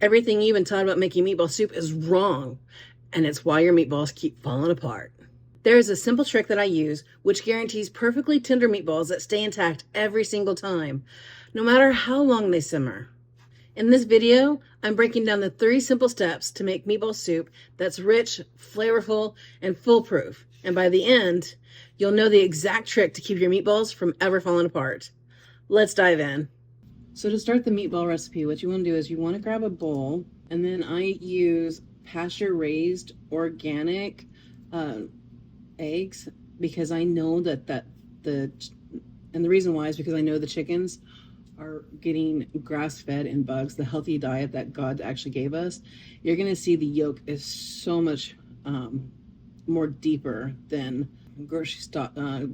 Everything you've been taught about making meatball soup is wrong, and it's why your meatballs keep falling apart. There is a simple trick that I use which guarantees perfectly tender meatballs that stay intact every single time, no matter how long they simmer. In this video, I'm breaking down the 3 simple steps to make meatball soup that's rich, flavorful, and foolproof. And by the end, you'll know the exact trick to keep your meatballs from ever falling apart. Let's dive in. So to start the meatball recipe, what you want to do is you want to grab a bowl, and then I use pasture-raised organic eggs because I know and the reason why is because I know the chickens are getting grass-fed and bugs, the healthy diet that God actually gave us. You're going to see the yolk is so much more deeper than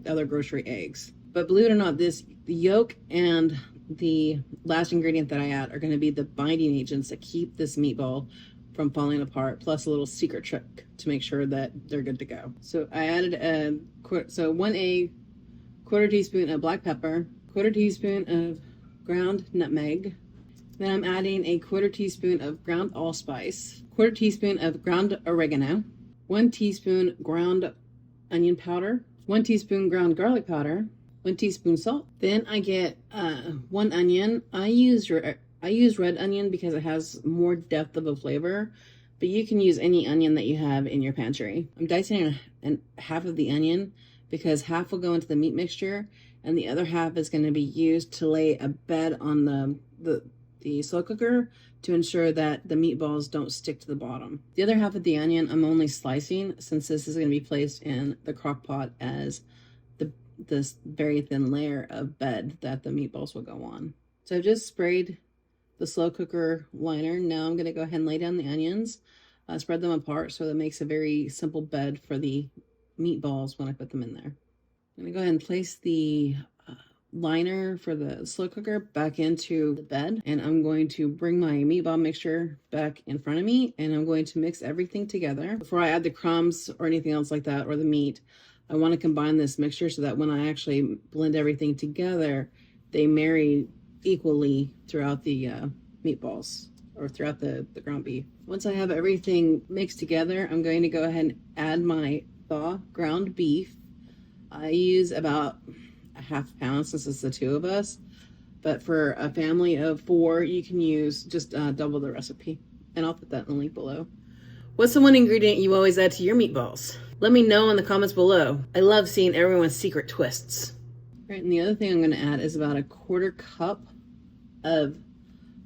other grocery eggs. But believe it or not, the yolk and the last ingredient that I add are going to be the binding agents that keep this meatball from falling apart, plus a little secret trick to make sure that they're good to go. So I added 1 egg, 1/4 teaspoon of black pepper, 1/4 teaspoon of ground nutmeg. Then I'm adding a 1/4 teaspoon of ground allspice, 1/4 teaspoon of ground oregano, 1 teaspoon ground onion powder, 1 teaspoon ground garlic powder, 1 teaspoon salt. Then I get 1 onion. I use red onion because it has more depth of a flavor, but you can use any onion that you have in your pantry. I'm dicing half of the onion because half will go into the meat mixture and the other half is going to be used to lay a bed on the slow cooker to ensure that the meatballs don't stick to the bottom. The other half of the onion I'm only slicing since this is going to be placed in the crock pot as this very thin layer of bed that the meatballs will go on. So I've just sprayed the slow cooker liner. Now I'm going to go ahead and lay down the onions, spread them apart so that makes a very simple bed for the meatballs when I put them in there. I'm going to go ahead and place the liner for the slow cooker back into the bed, and I'm going to bring my meatball mixture back in front of me, and I'm going to mix everything together. Before I add the crumbs or anything else like that, or the meat, I want to combine this mixture so that when I actually blend everything together, they marry equally throughout the meatballs or throughout the ground beef. Once I have everything mixed together, I'm going to go ahead and add my thaw ground beef. I use about a ½ pound since it's the 2 of us, but for a family of 4, you can use just double the recipe, and I'll put that in the link below. What's the 1 ingredient you always add to your meatballs? Let me know in the comments below. I love seeing everyone's secret twists. All right, and the other thing I'm going to add is about a 1/4 cup of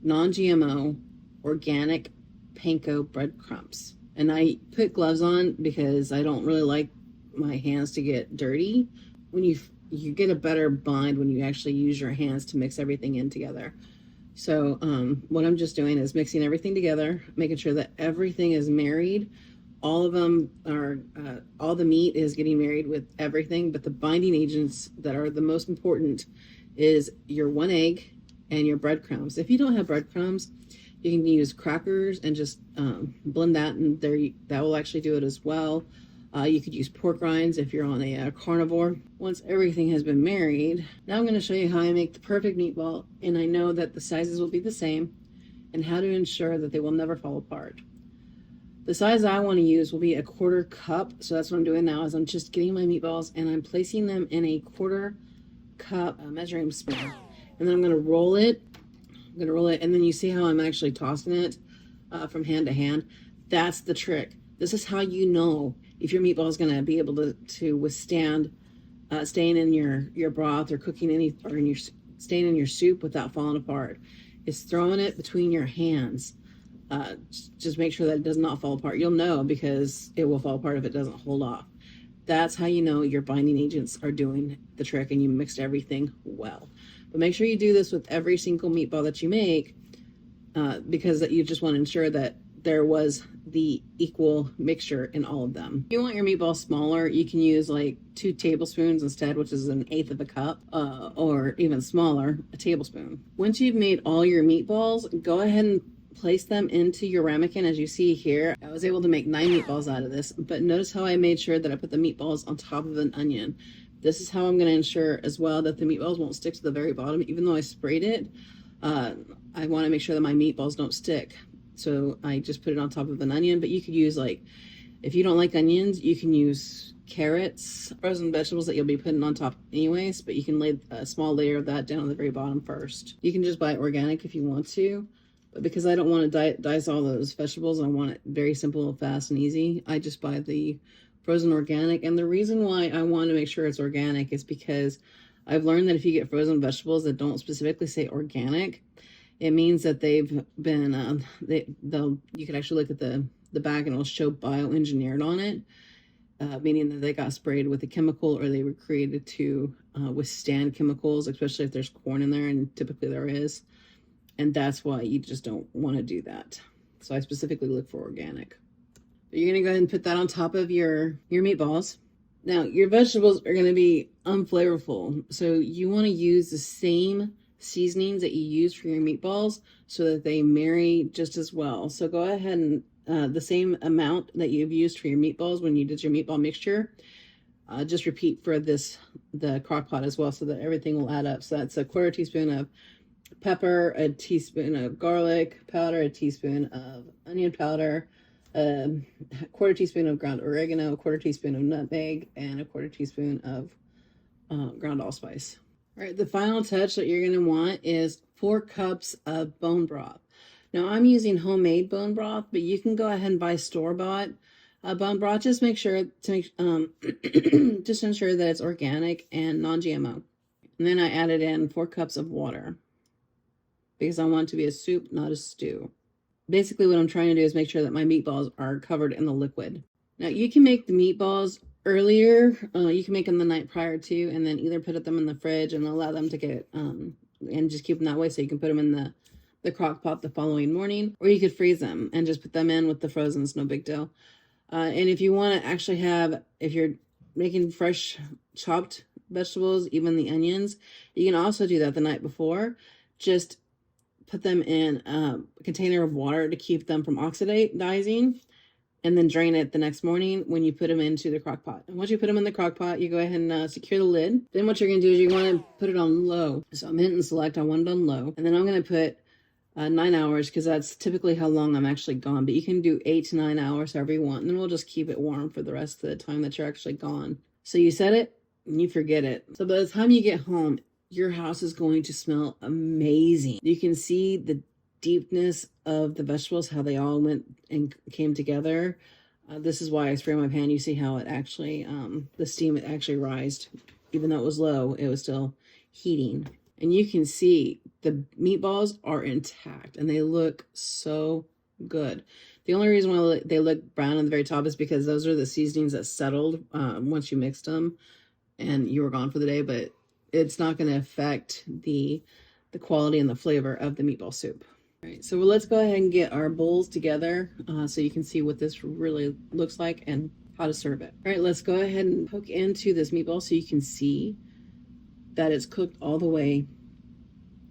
non-GMO organic panko breadcrumbs. And I put gloves on because I don't really like my hands to get dirty. When you get a better bind when you actually use your hands to mix everything in together. So what I'm just doing is mixing everything together, making sure that everything is married. All of them are, all the meat is getting married with everything, but the binding agents that are the most important is your 1 egg and your breadcrumbs. If you don't have breadcrumbs, you can use crackers and just blend that, and that will actually do it as well. You could use pork rinds if you're on a carnivore. Once everything has been married, now I'm going to show you how I make the perfect meatball, and I know that the sizes will be the same, and how to ensure that they will never fall apart. The size I want to use will be a 1/4 cup, so that's what I'm doing now is I'm just getting my meatballs and I'm placing them in a 1/4 cup measuring spoon, and then I'm going to roll it. And then you see how I'm actually tossing it from hand to hand. That's the trick. This is how you know if your meatball is going to be able to withstand staying in your broth or cooking staying in your soup without falling apart. It's throwing it between your hands. Just make sure that it does not fall apart. You'll know because it will fall apart if it doesn't hold off. That's how you know your binding agents are doing the trick and you mixed everything well. But make sure you do this with every single meatball that you make because you just want to ensure that there was the equal mixture in all of them. If you want your meatballs smaller, you can use like 2 tablespoons instead, which is 1/8 of a cup, or even smaller, a tablespoon. Once you've made all your meatballs, go ahead and place them into your ramekin. As you see here, I was able to make 9 meatballs out of this, but notice how I made sure that I put the meatballs on top of an onion. This is how I'm going to ensure as well that the meatballs won't stick to the very bottom. Even though I sprayed it, I want to make sure that my meatballs don't stick. So I just put it on top of an onion, but you could use, like, if you don't like onions, you can use carrots, frozen vegetables that you'll be putting on top anyways, but you can lay a small layer of that down on the very bottom first. You can just buy it organic if you want to, but because I don't want to dice all those vegetables, I want it very simple, fast, and easy, I just buy the frozen organic. And the reason why I want to make sure it's organic is because I've learned that if you get frozen vegetables that don't specifically say organic, it means that they've been, you can actually look at the bag and it'll show bioengineered on it, meaning that they got sprayed with a chemical or they were created to withstand chemicals, especially if there's corn in there, and typically there is. And that's why you just don't want to do that. So I specifically look for organic. But you're going to go ahead and put that on top of your meatballs. Now, your vegetables are going to be unflavorful, so you want to use the same seasonings that you use for your meatballs so that they marry just as well. So go ahead and the same amount that you've used for your meatballs when you did your meatball mixture, just repeat for the crock pot as well, so that everything will add up. So that's a 1/4 teaspoon of pepper, a teaspoon of garlic powder, a teaspoon of onion powder, a 1/4 teaspoon of ground oregano, a 1/4 teaspoon of nutmeg, and a 1/4 teaspoon of ground allspice. All right, the final touch that you're going to want is 4 cups of bone broth. Now, I'm using homemade bone broth, but you can go ahead and buy store-bought bone broth. Just make sure just ensure that it's organic and non-GMO. And then I added in 4 cups of water because I want it to be a soup, not a stew. Basically, what I'm trying to do is make sure that my meatballs are covered in the liquid. Now, you can make the meatballs earlier. You can make them the night prior to, and then either put them in the fridge and allow them to get, and just keep them that way so you can put them in the crock pot the following morning, or you could freeze them and just put them in with the frozen. It's no big deal. And if you want to actually if you're making fresh chopped vegetables, even the onions, you can also do that the night before. Just put them in a container of water to keep them from oxidizing, and then drain it the next morning when you put them into the crock pot. And once you put them in the crock pot, you go ahead and secure the lid. Then what you're going to do is you want to put it on low. So I'm hitting select. I want it on low. And then I'm going to put 9 hours, because that's typically how long I'm actually gone. But you can do 8 to 9 hours, however you want. And then we'll just keep it warm for the rest of the time that you're actually gone. So you set it and you forget it. So by the time you get home, your house is going to smell amazing. You can see the deepness of the vegetables, how they all went and came together. This is why I spray my pan. You see how it actually, the steam, it actually rised. Even though it was low, it was still heating. And you can see the meatballs are intact and they look so good. The only reason why they look brown on the very top is because those are the seasonings that settled once you mixed them and you were gone for the day, but it's not going to affect the quality and the flavor of the meatball soup. All right, so let's go ahead and get our bowls together so you can see what this really looks like and how to serve it. All right, let's go ahead and poke into this meatball so you can see that it's cooked all the way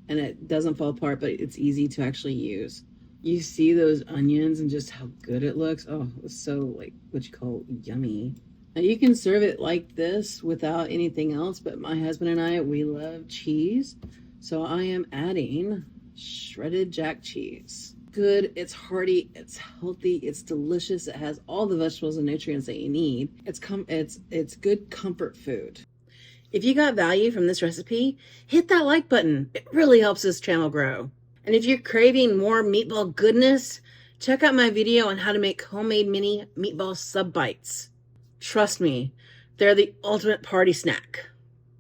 and it doesn't fall apart, but it's easy to actually use. You see those onions and just how good it looks. Oh, it's so, like, what you call yummy. Now you can serve it like this without anything else, but my husband and I, we love cheese. So I am adding shredded jack cheese. Good, it's hearty, it's healthy, it's delicious. It has all the vegetables and nutrients that you need. It's good comfort food. If you got value from this recipe, hit that like button. It really helps this channel grow. And if you're craving more meatball goodness, check out my video on how to make homemade mini meatball sub bites. Trust me, they're the ultimate party snack.